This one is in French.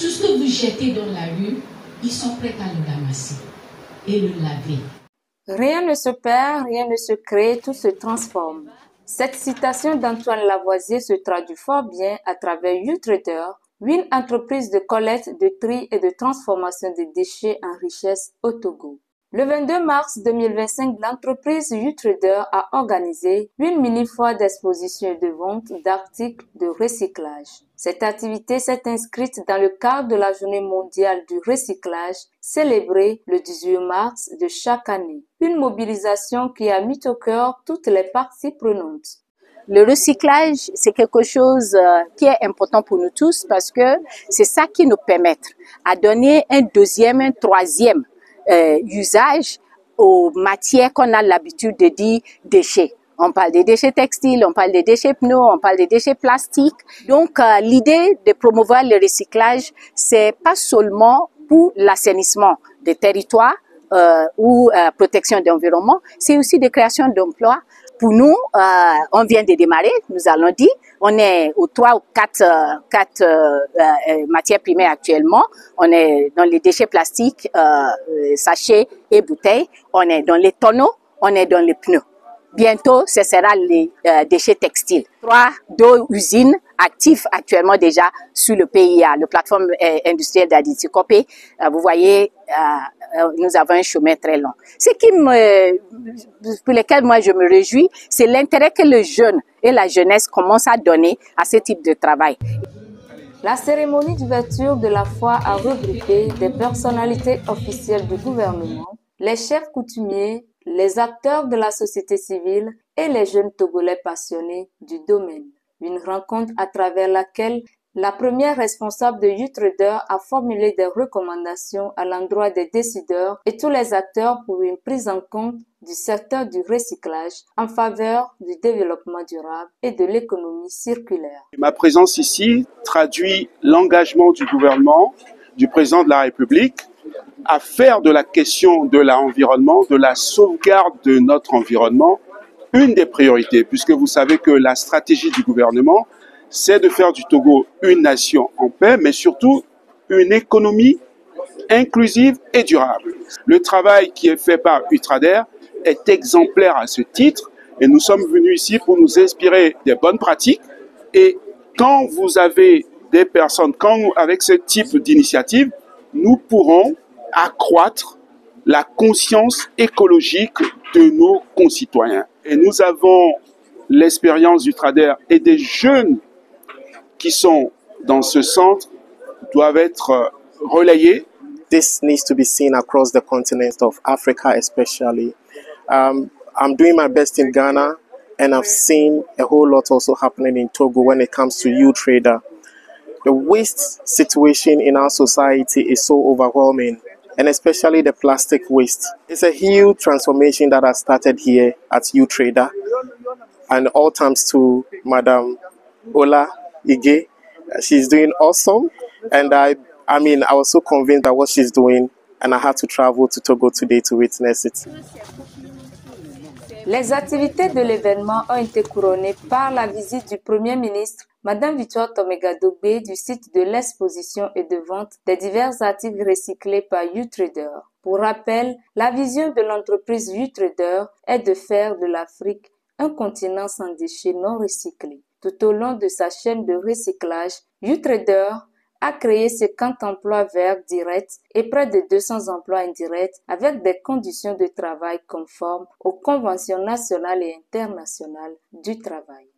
Tout ce que vous jetez dans la rue, ils sont prêts à le ramasser et le laver. Rien ne se perd, rien ne se crée, tout se transforme. Cette citation d'Antoine Lavoisier se traduit fort bien à travers YouTrader, une entreprise de collecte, de tri et de transformation des déchets en richesse au Togo. Le 22 mars 2025, l'entreprise YouTrader a organisé une mini-foire d'exposition et de vente d'articles de recyclage. Cette activité s'est inscrite dans le cadre de la Journée mondiale du recyclage, célébrée le 18 mars de chaque année. Une mobilisation qui a mis au cœur toutes les parties prenantes. Le recyclage, c'est quelque chose qui est important pour nous tous parce que c'est ça qui nous permet à donner un deuxième, un troisième usage aux matières qu'on a l'habitude de dire déchets. On parle des déchets textiles, on parle des déchets pneus, on parle des déchets plastiques. Donc, l'idée de promouvoir le recyclage, c'est pas seulement pour l'assainissement des territoires ou protection de l'environnement, c'est aussi de création d'emplois. Pour nous, on vient de démarrer, nous allons dire, on est aux 3 ou 4 matières premières actuellement. On est dans les déchets plastiques, sachets et bouteilles. On est dans les tonneaux, on est dans les pneus. Bientôt, ce sera les déchets textiles. 2 usines actives actuellement déjà sur le PIA, la plateforme industrielle d'Aditi-Copé. Vous voyez, nous avons un chemin très long. Pour lequel moi je me réjouis, c'est l'intérêt que les jeunes et la jeunesse commencent à donner à ce type de travail. La cérémonie d'ouverture de la foire a regroupé des personnalités officielles du gouvernement, les chefs coutumiers, les acteurs de la société civile et les jeunes Togolais passionnés du domaine. Une rencontre à travers laquelle la première responsable de YouTrader a formulé des recommandations à l'endroit des décideurs et tous les acteurs pour une prise en compte du secteur du recyclage en faveur du développement durable et de l'économie circulaire. Ma présence ici traduit l'engagement du gouvernement, du président de la République, à faire de la question de l'environnement, de la sauvegarde de notre environnement, une des priorités, puisque vous savez que la stratégie du gouvernement, c'est de faire du Togo une nation en paix, mais surtout une économie inclusive et durable. Le travail qui est fait par YouTrader est exemplaire à ce titre, et nous sommes venus ici pour nous inspirer des bonnes pratiques. Et quand vous avez des personnes, avec ce type d'initiative, nous pourrons accroître la conscience écologique de nos concitoyens. Et nous avons l'expérience YouTrader et des jeunes qui sont dans ce centre doivent être relayés. This needs to be seen across the continent of Africa especially. I'm doing my best in Ghana and I've seen a whole lot also happening in Togo when it comes to YouTrader. The waste situation in our society is so overwhelming, and especially the plastic waste. It's a huge transformation that has started here at YouTrader, and all thanks to Madam Ola Ige. She's doing awesome, and I was so convinced at what she's doing, and I had to travel to Togo today to witness it. Les activités de l'événement ont été couronnées par la visite du Premier ministre, Madame Victoire Tomegadogbe, du site de l'exposition et de vente des divers articles recyclés par YouTrader. Pour rappel, la vision de l'entreprise YouTrader est de faire de l'Afrique un continent sans déchets non recyclés. Tout au long de sa chaîne de recyclage, YouTrader a créé 50 emplois verts directs et près de 200 emplois indirects avec des conditions de travail conformes aux conventions nationales et internationales du travail.